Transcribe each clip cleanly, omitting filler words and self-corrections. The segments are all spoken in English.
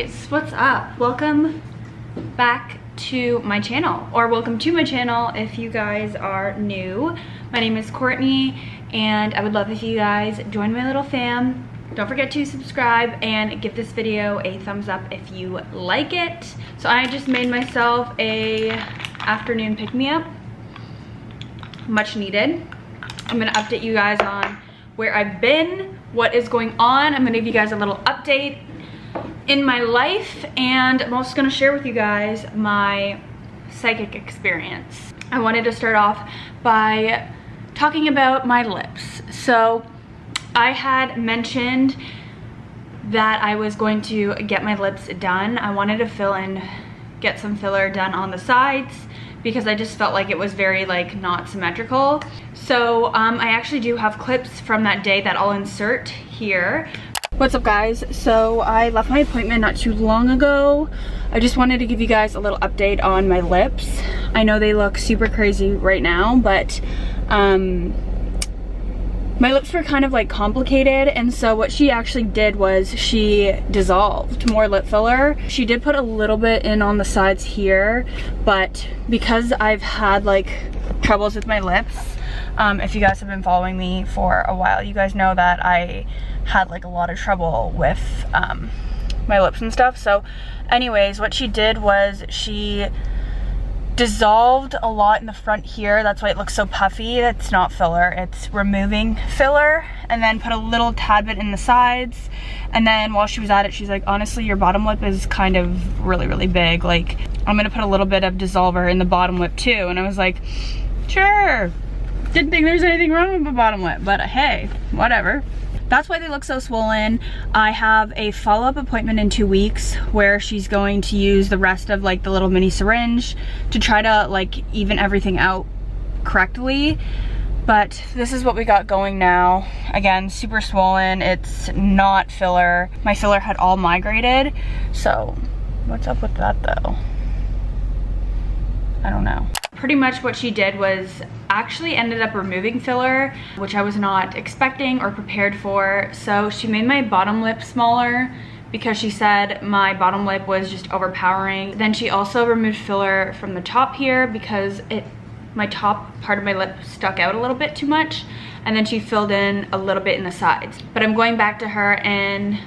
guys, what's up? Welcome back to my channel, or welcome to my channel if you guys are new. My name is Courtney and I would love if you guys join my little fam. Don't forget to subscribe and give this video a thumbs up if you like it. So I just made myself a afternoon pick-me-up, much needed. I'm gonna update you guys on where I've been, what is going on. I'm gonna give you guys a little update in my life, and I'm also gonna share with you guys my psychic experience. I wanted to start off by talking about my lips. So I had mentioned that I was going to get my lips done. I wanted to get some filler done on the sides because I just felt like it was very not symmetrical. So I actually do have clips from that day that I'll insert here. What's up guys? So I left my appointment not too long ago. I just wanted to give you guys a little update on my lips. I know they look super crazy right now, but my lips were kind of complicated, and so what she actually did was she dissolved more lip filler. She did put a little bit in on the sides here, but because I've had troubles with my lips, if you guys have been following me for a while, you guys know that I had a lot of trouble with my lips and stuff. So anyways, what she did was she dissolved a lot in the front here. That's why it looks so puffy. It's not filler, it's removing filler, and then put a little tad bit in the sides. And then while she was at it, she's like, honestly, your bottom lip is kind of really big. I'm gonna put a little bit of dissolver in the bottom lip too. And I was like, sure. Didn't think there's anything wrong with my bottom lip, but hey, whatever. That's why they look so swollen. I have a follow-up appointment in 2 weeks where she's going to use the rest of the little mini syringe to try to even everything out correctly. But this is what we got going now. Again, super swollen. It's not filler. My filler had all migrated. So what's up with that though? I don't know. Pretty much what she did was actually ended up removing filler, which I was not expecting or prepared for. So she made my bottom lip smaller because she said my bottom lip was just overpowering. Then she also removed filler from the top here because my top part of my lip stuck out a little bit too much. And then she filled in a little bit in the sides. But I'm going back to her in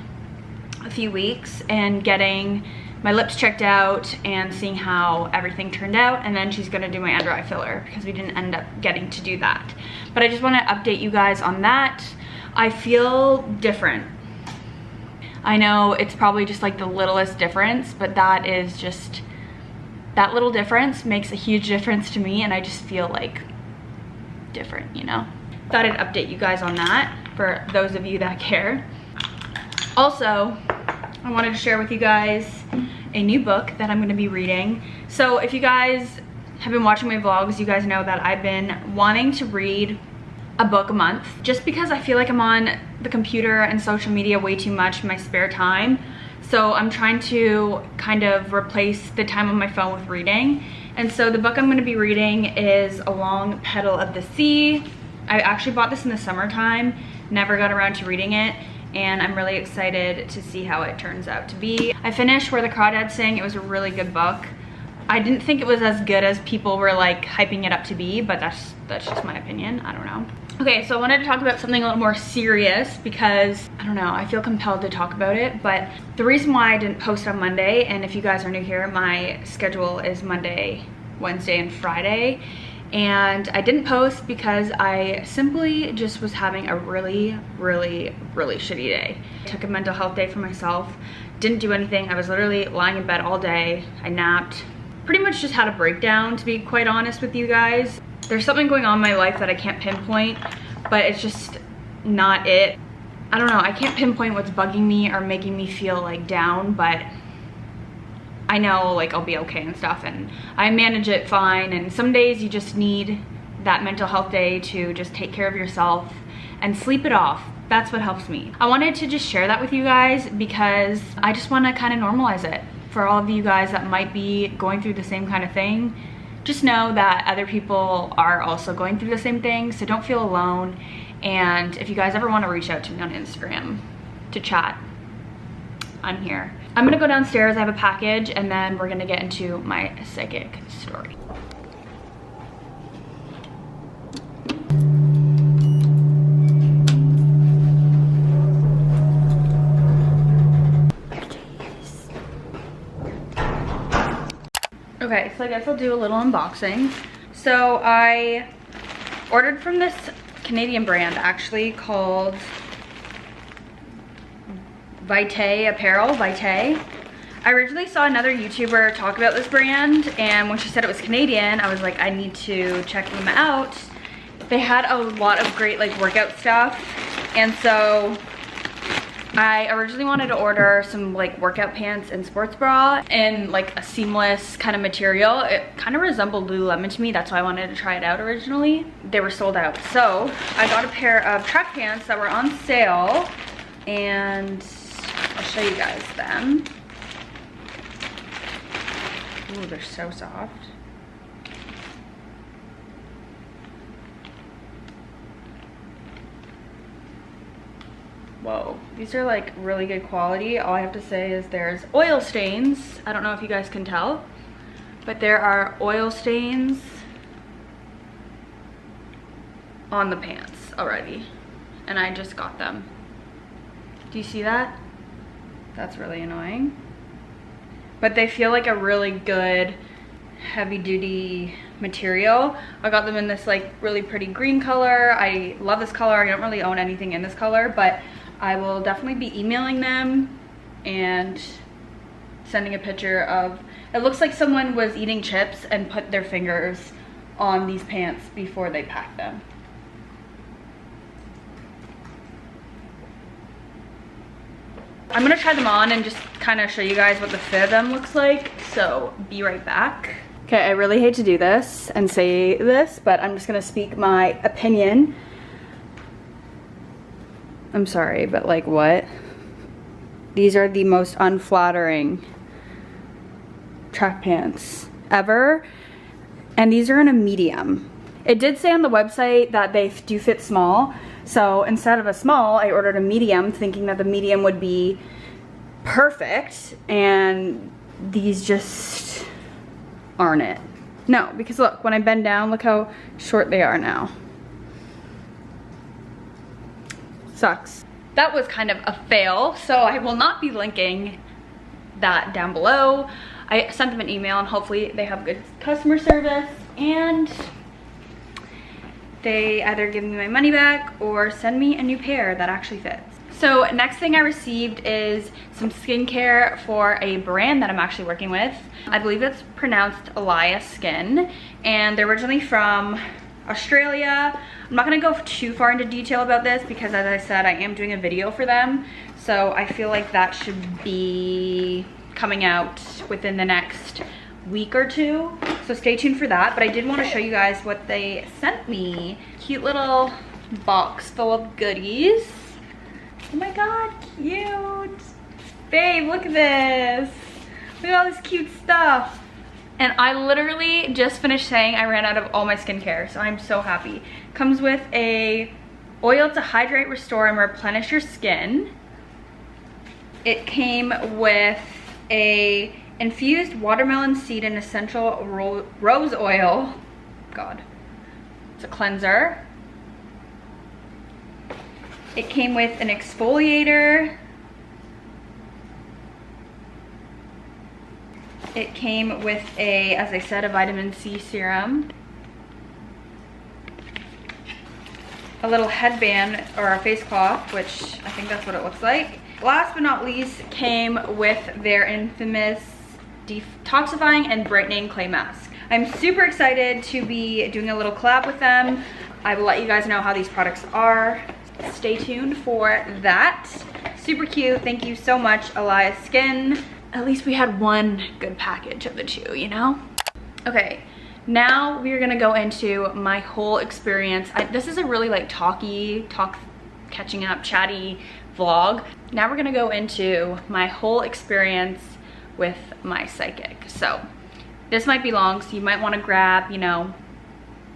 a few weeks and getting my lips checked out and seeing how everything turned out, and then she's gonna do my under eye filler because we didn't end up getting to do that. But I just want to update you guys on that. I feel different. I know it's probably just the littlest difference, but that little difference makes a huge difference to me, and I just feel different, you know? Thought I'd update you guys on that for those of you that care. Also, I wanted to share with you guys a new book that I'm going to be reading. So if you guys have been watching my vlogs, you guys know that I've been wanting to read a book a month just because I feel like I'm on the computer and social media way too much in my spare time. So I'm trying to kind of replace the time on my phone with reading. And so the book I'm going to be reading is A Long Petal of the Sea. I actually bought this in the summertime, never got around to reading it, and I'm really excited to see how it turns out to be. I finished Where the Crawdads Sing. It was a really good book. I didn't think it was as good as people were hyping it up to be, but that's just my opinion. I don't know. Okay, so I wanted to talk about something a little more serious because, I don't know, I feel compelled to talk about it. But the reason why I didn't post on Monday, and if you guys are new here, my schedule is Monday, Wednesday, and Friday. And I didn't post because I simply just was having a really shitty day. I took a mental health day for myself, didn't do anything. I was literally lying in bed all day. I napped, pretty much just had a breakdown, to be quite honest with you guys. There's something going on in my life that I can't pinpoint, but it's just not it. I don't know, I can't pinpoint what's bugging me or making me feel down, but I know I'll be okay and stuff, and I manage it fine. And some days you just need that mental health day to just take care of yourself and sleep it off. That's what helps me. I wanted to just share that with you guys because I just want to kind of normalize it for all of you guys that might be going through the same kind of thing. Just know that other people are also going through the same thing, so don't feel alone. And if you guys ever want to reach out to me on Instagram to chat, I'm here. I'm gonna go downstairs, I have a package, and then we're gonna get into my psychic story. Okay, so I guess I'll do a little unboxing. So I ordered from this Canadian brand actually called Vitae Apparel, Vitae. I originally saw another YouTuber talk about this brand, and when she said it was Canadian, I was like, I need to check them out. They had a lot of great like workout stuff, and so I originally wanted to order some like workout pants and sports bra in like a seamless kind of material. It kind of resembled Lululemon to me, that's why I wanted to try it out originally. They were sold out. So I got a pair of track pants that were on sale, and I'll show you guys them. Ooh, they're so soft. Whoa, these are like really good quality. All I have to say is there's oil stains. I don't know if you guys can tell, but there are oil stains on the pants already, and I just got them. Do you see that? That's really annoying. But they feel like a really good heavy duty material. I got them in this like really pretty green color. I love this color. I don't really own anything in this color, but I will definitely be emailing them and sending a picture of, it looks like someone was eating chips and put their fingers on these pants before they packed them. I'm gonna try them on and just kind of show you guys what the fit of them looks like, so be right back. Okay, I really hate to do this and say this, but I'm just gonna speak my opinion. I'm sorry, but like what? These are the most unflattering track pants ever, and these are in a medium. It did say on the website that they do fit small, so instead of a small, I ordered a medium thinking that the medium would be perfect, and these just aren't it. No, because look, when I bend down, look how short they are now. Sucks. That was kind of a fail, so I will not be linking that down below. I sent them an email, and hopefully they have good customer service, and they either give me my money back or send me a new pair that actually fits. So next thing I received is some skincare for a brand that I'm actually working with. I believe it's pronounced Elias Skin, and they're originally from Australia. I'm not gonna go too far into detail about this because, as I said, I am doing a video for them. So I feel like that should be coming out within the next week or two. So stay tuned for that. But I did want to show you guys what they sent me. Cute little box full of goodies. Oh my god, cute. Babe, look at this. Look at all this cute stuff. And I literally just finished saying I ran out of all my skincare, so I'm so happy. Comes with a oil to hydrate, restore, and replenish your skin. It came with a infused watermelon seed and essential rose oil. God. It's a cleanser. It came with an exfoliator. It came with a, as I said, a vitamin C serum. A little headband or a face cloth, which I think that's what it looks like. Last but not least, came with their infamous detoxifying and brightening clay mask. I'm super excited to be doing a little collab with them. I will let you guys know how these products are. Stay tuned for that. Super cute. Thank you so much, Elias Skin. At least we had one good package of the two, you know? Okay, now we're gonna go into my whole experience. This is a really like catching up, chatty vlog. Now we're gonna go into my whole experience with my psychic. So this might be long, so you might wanna grab, you know,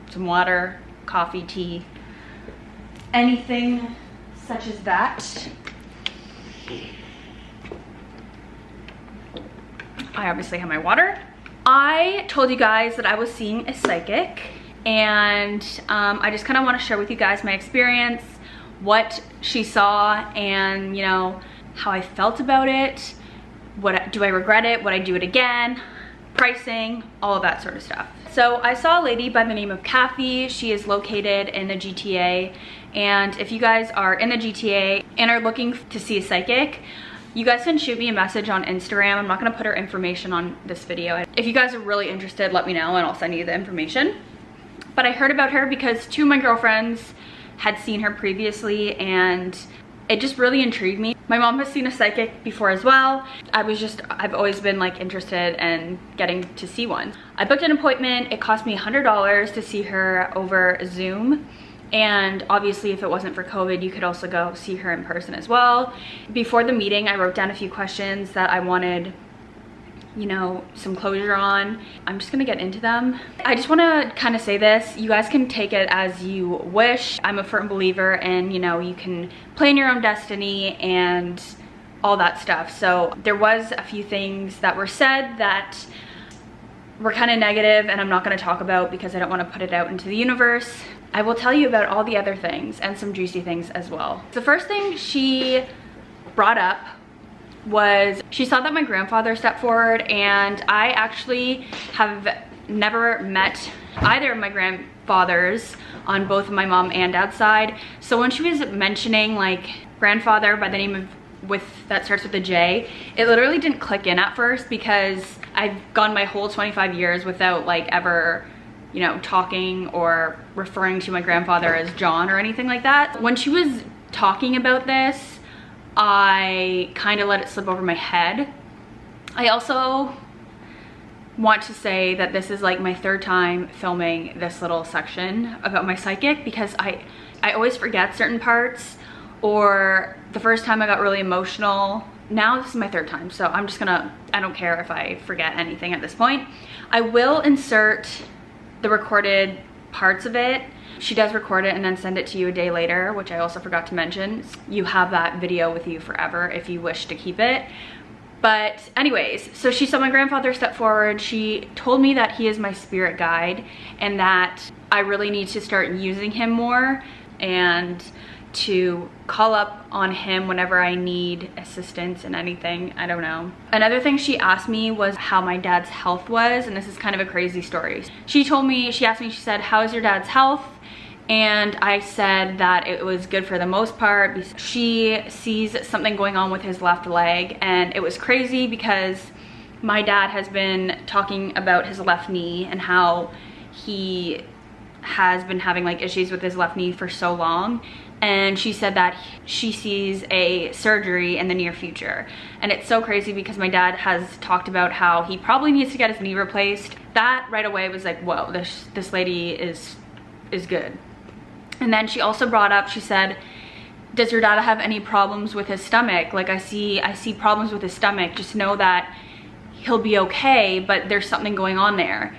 some water, coffee, tea, anything such as that. I obviously have my water. I told you guys that I was seeing a psychic, and I just kind of want to share with you guys my experience, what she saw, and you know, how I felt about it. Do I regret it? Would I do it again? Pricing, all of that sort of stuff. So I saw a lady by the name of Kathy. She is located in the GTA, and if you guys are in the GTA and are looking to see a psychic, you guys can shoot me a message on Instagram. I'm not gonna put her information on this video. If you guys are really interested, let me know and I'll send you the information. But I heard about her because two of my girlfriends had seen her previously, and it just really intrigued me. My mom has seen a psychic before as well. I've always been like interested in getting to see one. I booked an appointment. It cost me $100 to see her over Zoom. And obviously if it wasn't for COVID, you could also go see her in person as well. Before the meeting, I wrote down a few questions that I wanted, you know, some closure on. I'm just gonna get into them. I just wanna kind of say this, you guys can take it as you wish. I'm a firm believer in, you know, you can plan your own destiny and all that stuff. So there was a few things that were said that were kind of negative, and I'm not gonna talk about because I don't wanna put it out into the universe. I will tell you about all the other things and some juicy things as well. The first thing she brought up was she saw that my grandfather stepped forward, and I actually have never met either of my grandfathers on both my mom and dad's side. So when she was mentioning like grandfather by the name of, that starts with a J, it literally didn't click in at first because I've gone my whole 25 years without like ever, you know, talking or referring to my grandfather as John or anything like that. When she was talking about this, I kind of let it slip over my head. I also want to say that this is like my third time filming this little section about my psychic because I always forget certain parts, or the first time I got really emotional. Now this is my third time, so I'm just gonna, I don't care if I forget anything at this point. I will insert the recorded parts of it. She does record it and then send it to you a day later, which I also forgot to mention. You have that video with you forever if you wish to keep it. But anyways, so she saw my grandfather step forward. She told me that he is my spirit guide and that I really need to start using him more and to call up on him whenever I need assistance in anything. I don't know. Another thing she asked me was how my dad's health was, and this is kind of a crazy story. She asked me, she said, "How's your dad's health?" And I said that it was good for the most part. She sees something going on with his left leg, and it was crazy because my dad has been talking about his left knee and how he has been having like issues with his left knee for so long. And she said that she sees a surgery in the near future. And it's so crazy because my dad has talked about how he probably needs to get his knee replaced. That right away was like, whoa, this lady is good. And then she also brought up, she said, "Does your dad have any problems with his stomach? Like I see problems with his stomach. Just know that he'll be okay, but there's something going on there."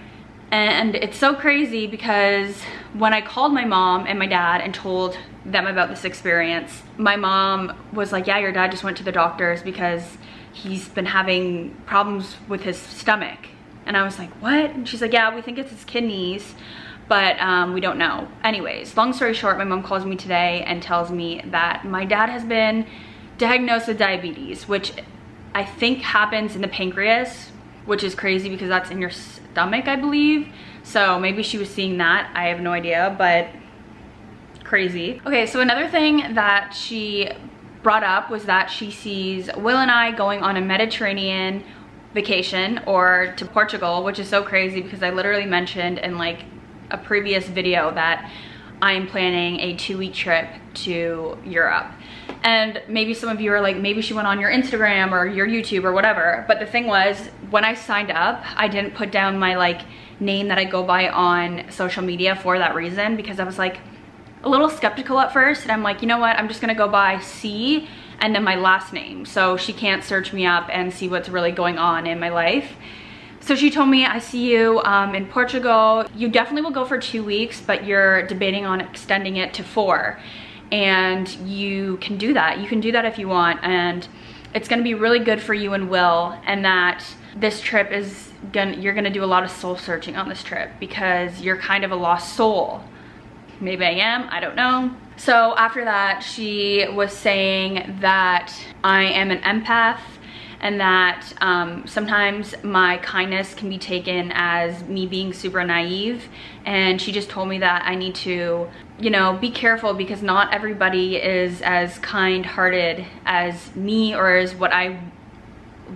And it's so crazy because when I called my mom and my dad and told them about this experience, my mom was like, "Yeah, your dad just went to the doctors because he's been having problems with his stomach." And I was like, "What?" And she's like, "Yeah, we think it's his kidneys, but we don't know." Anyways, long story short, my mom calls me today and tells me that my dad has been diagnosed with diabetes, which I think happens in the pancreas, which is crazy because that's in your stomach, I believe. So maybe she was seeing that. I have no idea, but crazy. Okay, so another thing that she brought up was that she sees Will and I going on a Mediterranean vacation or to Portugal, which is so crazy because I literally mentioned in like a previous video that I'm planning a 2-week trip to Europe. And maybe some of you are like, maybe she went on your Instagram or your YouTube or whatever. But the thing was, when I signed up, I didn't put down my like name that I go by on social media for that reason, because I was like a little skeptical at first. And I'm like, you know what? I'm just gonna go by C and then my last name, so she can't search me up and see what's really going on in my life. So she told me, "I see you in Portugal. You definitely will go for 2 weeks, but you're debating on extending it to 4. And you can do that. You can do that if you want. And it's gonna be really good for you and Will. And that this trip is you're gonna do a lot of soul searching on this trip because you're kind of a lost soul. Maybe I am, I don't know. So after that, she was saying that I am an empath and that sometimes my kindness can be taken as me being super naive. And she just told me that I need to, you know, be careful because not everybody is as kind-hearted as me or as what I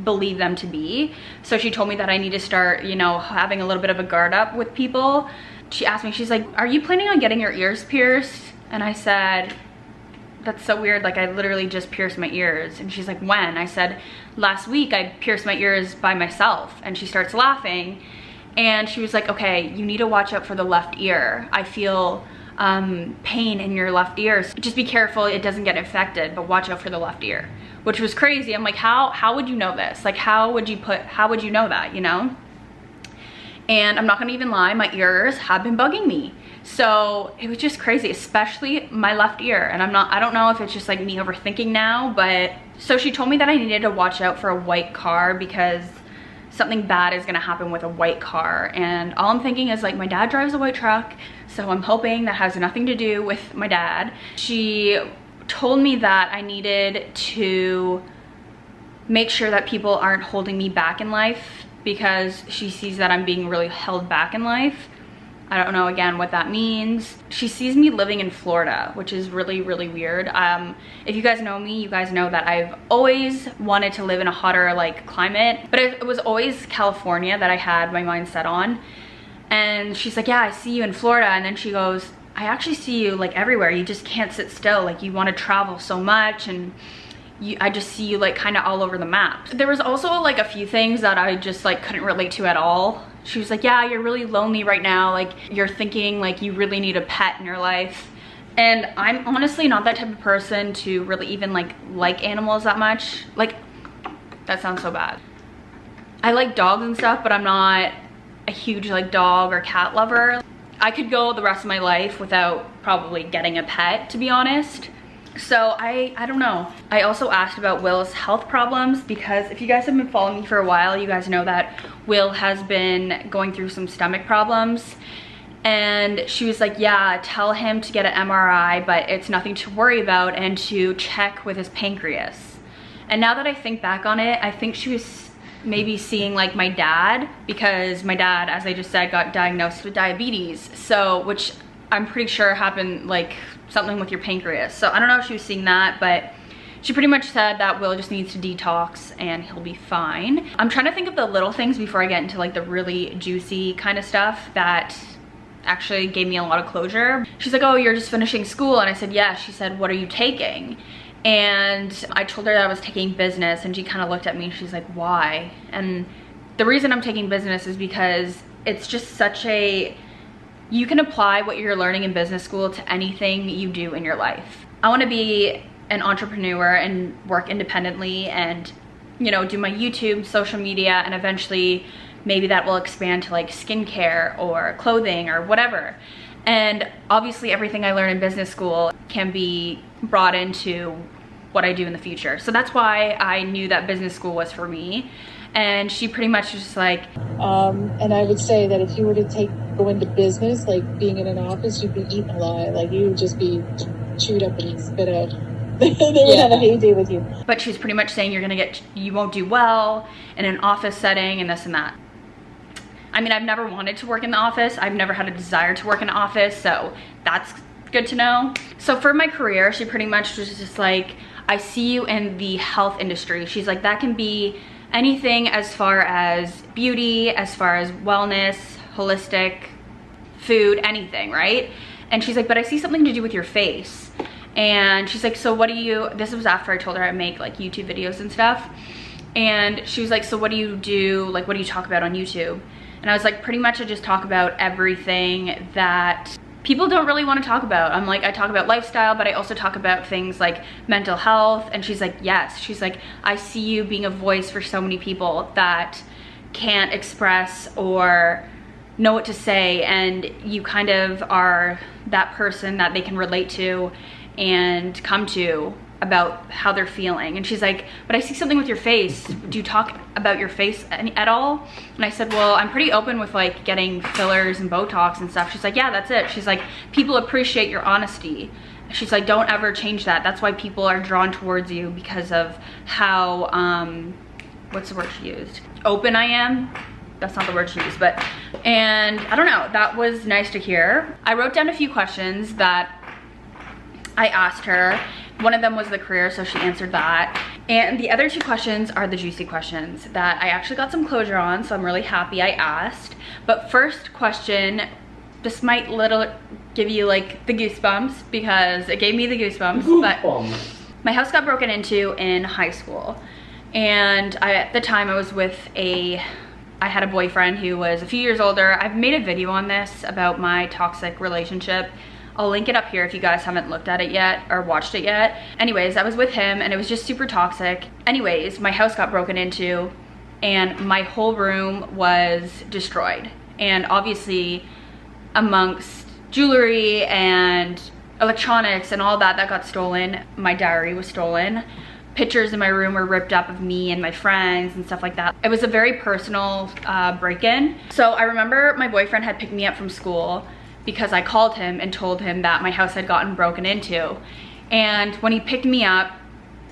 believe them to be. So she told me that I need to start, you know, having a little bit of a guard up with people. She asked me, she's like, are you planning on getting your ears pierced? And I said, that's so weird, like I literally just pierced my ears. And she's like, when? I said, last week I pierced my ears by myself. And she starts laughing and she was like, okay, you need to watch out for the left ear. I feel pain in your left ear. So just be careful it doesn't get infected, but watch out for the left ear. Which was crazy. I'm like, how would you know this? Like how would you know that, you know? And I'm not gonna even lie, my ears have been bugging me. So it was just crazy, especially my left ear. And I don't know if it's just like me overthinking now, but so she told me that I needed to watch out for a white car because something bad is gonna happen with a white car. And all I'm thinking is like, my dad drives a white truck, so I'm hoping that has nothing to do with my dad. She told me that I needed to make sure that people aren't holding me back in life because she sees that I'm being really held back in life. I don't know, again, what that means. She sees me living in Florida, which is really, really weird. If you guys know me, you guys know that I've always wanted to live in a hotter like climate, but it was always California that I had my mind set on. And she's like, yeah, I see you in Florida. And then she goes, I actually see you like everywhere. You just can't sit still. Like you want to travel so much and I just see you like kind of all over the map. There was also like a few things that I just like couldn't relate to at all. She was like, yeah, you're really lonely right now. Like you're thinking like you really need a pet in your life. And I'm honestly not that type of person to really even like animals that much. Like, that sounds so bad. I like dogs and stuff, but I'm not a huge like dog or cat lover. I could go the rest of my life without probably getting a pet, to be honest. So I don't know. I also asked about Will's health problems because if you guys have been following me for a while, you guys know that Will has been going through some stomach problems. And she was like, yeah, tell him to get an MRI, but it's nothing to worry about, and to check with his pancreas. And now that I think back on it, I think she was maybe seeing like my dad, because my dad, as I just said, got diagnosed with diabetes. So, which I'm pretty sure happened like something with your pancreas. So I don't know if she was seeing that, but she pretty much said that Will just needs to detox and he'll be fine. I'm trying to think of the little things before I get into like the really juicy kind of stuff that actually gave me a lot of closure. She's like, oh, you're just finishing school. And I said, yeah. She said, what are you taking? And I told her that I was taking business, and she kind of looked at me and she's like, why? And the reason I'm taking business is because it's just such a, you can apply what you're learning in business school to anything you do in your life. I want to be an entrepreneur and work independently and, you know, do my YouTube, social media, and eventually maybe that will expand to like skincare or clothing or whatever. And obviously everything I learn in business school can be brought into what I do in the future. So that's why I knew that business school was for me. And she pretty much was just like, and I would say that if you were to go into business, like being in an office, you'd be eaten alive. Like you would just be chewed up and spit out. They would have a heyday with you. But she's pretty much saying you won't do well in an office setting and this and that. I mean, I've never wanted to work in the office. I've never had a desire to work in the office, so that's good to know. So for my career, she pretty much was just like, I see you in the health industry. She's like, that can be anything as far as beauty, as far as wellness, holistic, food, anything, right? And she's like, but I see something to do with your face. And she's like, so what do you, this was after I told her I make like YouTube videos and stuff. And she was like, so what do you do? Like, what do you talk about on YouTube? And I was like, pretty much I just talk about everything that people don't really want to talk about. I'm like, I talk about lifestyle, but I also talk about things like mental health. And she's like, yes. She's like, I see you being a voice for so many people that can't express or know what to say. And you kind of are that person that they can relate to and come to about how they're feeling. And she's like, but I see something with your face. Do you talk about your face at all? And I said, well, I'm pretty open with like getting fillers and Botox and stuff. She's like, yeah, that's it. She's like, people appreciate your honesty. She's like, don't ever change that. That's why people are drawn towards you, because of how, what's the word she used? Open I am. That's not the word she used, but, and I don't know, that was nice to hear. I wrote down a few questions that I asked her. One of them was the career, so she answered that. And the other two questions are the juicy questions that I actually got some closure on, so I'm really happy I asked. But first question, this might give you like the goosebumps, because it gave me the goosebumps. But my house got broken into in high school. And at the time I was with I had a boyfriend who was a few years older. I've made a video on this about my toxic relationship. I'll link it up here if you guys haven't looked at it yet or watched it yet. Anyways, I was with him and it was just super toxic. Anyways, my house got broken into and my whole room was destroyed. And obviously amongst jewelry and electronics and all that got stolen, my diary was stolen. Pictures in my room were ripped up of me and my friends and stuff like that. It was a very personal break-in. So I remember my boyfriend had picked me up from school because I called him and told him that my house had gotten broken into. And when he picked me up,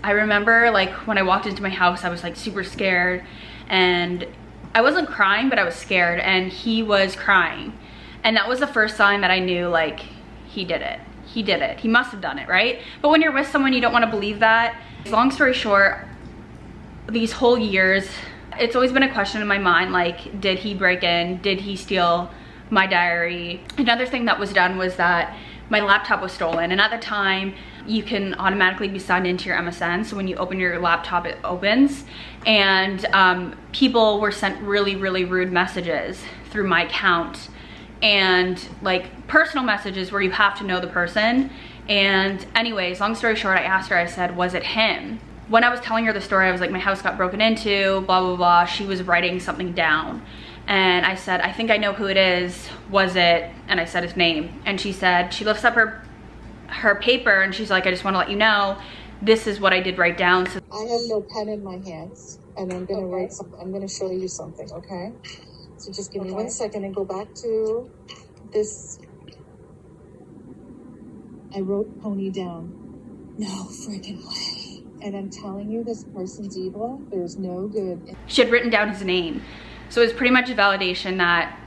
I remember like when I walked into my house, I was like super scared, and I wasn't crying, but I was scared, and he was crying. And that was the first sign that I knew like he did it. He did it. He must have done it, right? But when you're with someone, you don't want to believe that. Long story short, these whole years, it's always been a question in my mind, like, did he break in? Did he steal my diary? Another thing that was done was that my laptop was stolen, and at the time you can automatically be signed into your MSN, so when you open your laptop it opens, and people were sent really rude messages through my account, and like personal messages where you have to know the person. And anyways, long story short, I asked her, I said, was it him? When I was telling her the story, I was like, my house got broken into, blah blah blah. She was writing something down. And I said, I think I know who it is. Was it? And I said his name. And she said, she lifts up her paper and she's like, I just want to let you know, this is what I did write down. So I have no pen in my hands, and I'm gonna write something. I'm gonna show you something, okay? So just give me 1 second and go back to this. I wrote Pony down. No freaking way. And I'm telling you, this person's evil. There's no good. She had written down his name. So it was pretty much a validation that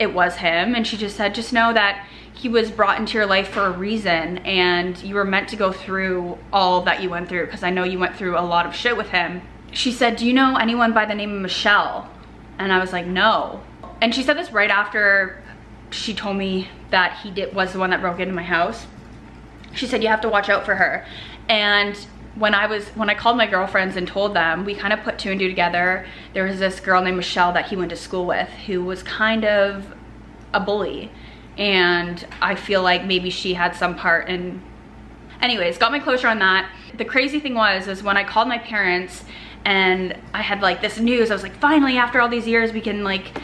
it was him. And she just said, just know that he was brought into your life for a reason, and you were meant to go through all that you went through, because I know you went through a lot of shit with him. She said, do you know anyone by the name of Michelle? And I was like, no. And she said this right after she told me that he was the one that broke into my house. She said, you have to watch out for her. And when I called my girlfriends and told them, we kind of put two and two together. There was this girl named Michelle that he went to school with who was kind of a bully. And I feel like maybe she had some part in, anyways, got my closure on that. The crazy thing was when I called my parents and I had like this news, I was like, finally, after all these years, we can like,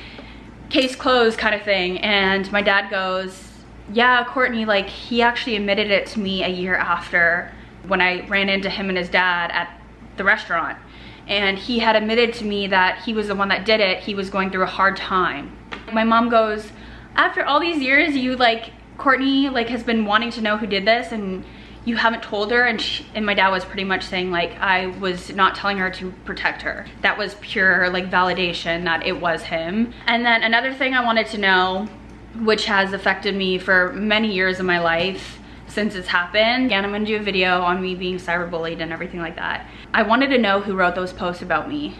case closed kind of thing. And my dad goes, yeah, Courtney, like he actually admitted it to me a year after, when I ran into him and his dad at the restaurant. And he had admitted to me that he was the one that did it. He was going through a hard time. My mom goes, after all these years, you like, Courtney like has been wanting to know who did this and you haven't told her. And my dad was pretty much saying like, I was not telling her to protect her. That was pure like validation that it was him. And then another thing I wanted to know, which has affected me for many years of my life since it's happened. Again, I'm gonna do a video on me being cyberbullied and everything like that. I wanted to know who wrote those posts about me.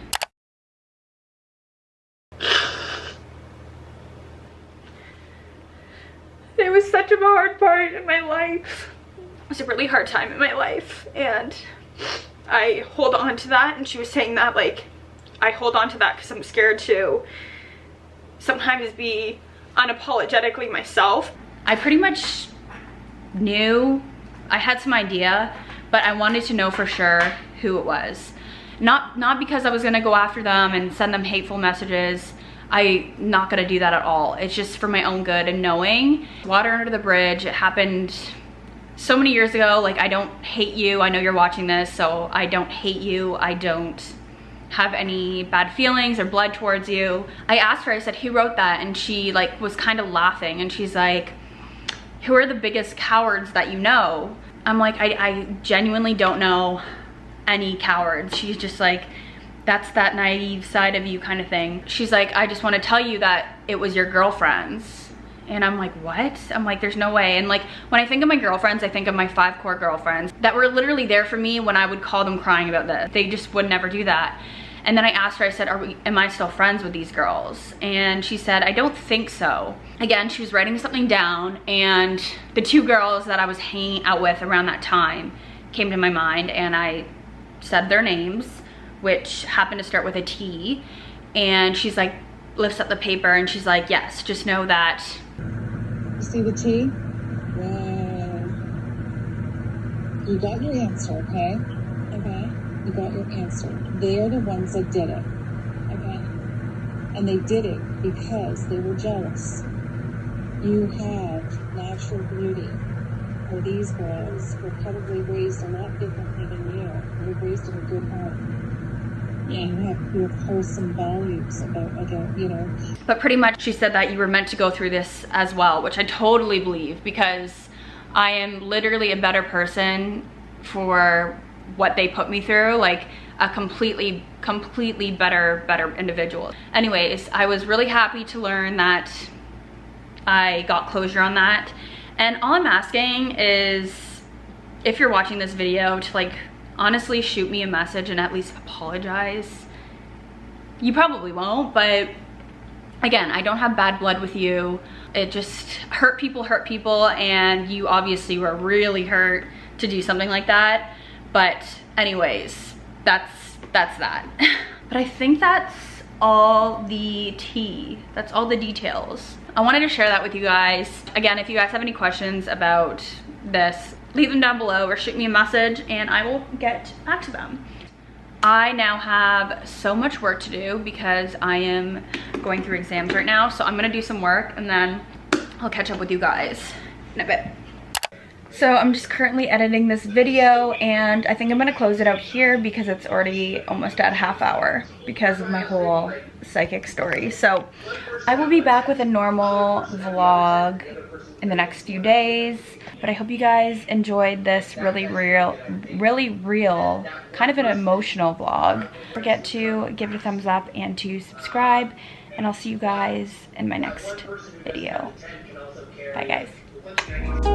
It was such a hard part in my life. It was a really hard time in my life, and I hold on to that. And she was saying that like, I hold on to that because I'm scared to sometimes be unapologetically myself. I pretty much knew, I had some idea, but I wanted to know for sure who it was. Not because I was gonna go after them and send them hateful messages. I'm not gonna do that at all. It's just for my own good and knowing. Water under the bridge. It happened so many years ago. Like, I don't hate you. I know you're watching this, so I don't hate you. I don't have any bad feelings or blood towards you. I asked her, I said, who wrote that? And she like was kind of laughing, and she's like, who are the biggest cowards that you know? I'm like, I genuinely don't know any cowards. She's just like, that's that naive side of you kind of thing. She's like, I just want to tell you that it was your girlfriends. And I'm like, what? I'm like, there's no way. And like, when I think of my girlfriends, I think of my 5 core girlfriends that were literally there for me when I would call them crying about this. They just would never do that. And then I asked her, I said, am I still friends with these girls? And she said, I don't think so. Again, she was writing something down, and the 2 girls that I was hanging out with around that time came to my mind, and I said their names, which happened to start with a T. And she's like, lifts up the paper, and she's like, yes, just know that. You see the T? You got your answer, okay? Okay? You got your answer. They are the ones that did it, okay? And they did it because they were jealous. You have natural beauty, or these girls were probably raised a lot differently than you. They were raised in a good home. Yeah. And you have wholesome values about, you know. But pretty much she said that you were meant to go through this as well, which I totally believe, because I am literally a better person for what they put me through, like a completely better individual. Anyways, I was really happy to learn that I got closure on that. And all I'm asking is, if you're watching this video, to like honestly shoot me a message and at least apologize. You probably won't, but again, I don't have bad blood with you. It just hurt people, and you obviously were really hurt to do something like that. But anyways, that's that. But I think that's all the tea. That's all the details. I wanted to share that with you guys. Again, if you guys have any questions about this, leave them down below or shoot me a message and I will get back to them. I now have so much work to do because I am going through exams right now. So I'm gonna do some work and then I'll catch up with you guys in a bit. So I'm just currently editing this video, and I think I'm gonna close it out here because it's already almost at a half hour because of my whole psychic story. So I will be back with a normal vlog in the next few days, but I hope you guys enjoyed this really real, kind of an emotional vlog. Don't forget to give it a thumbs up and to subscribe, and I'll see you guys in my next video. Bye guys.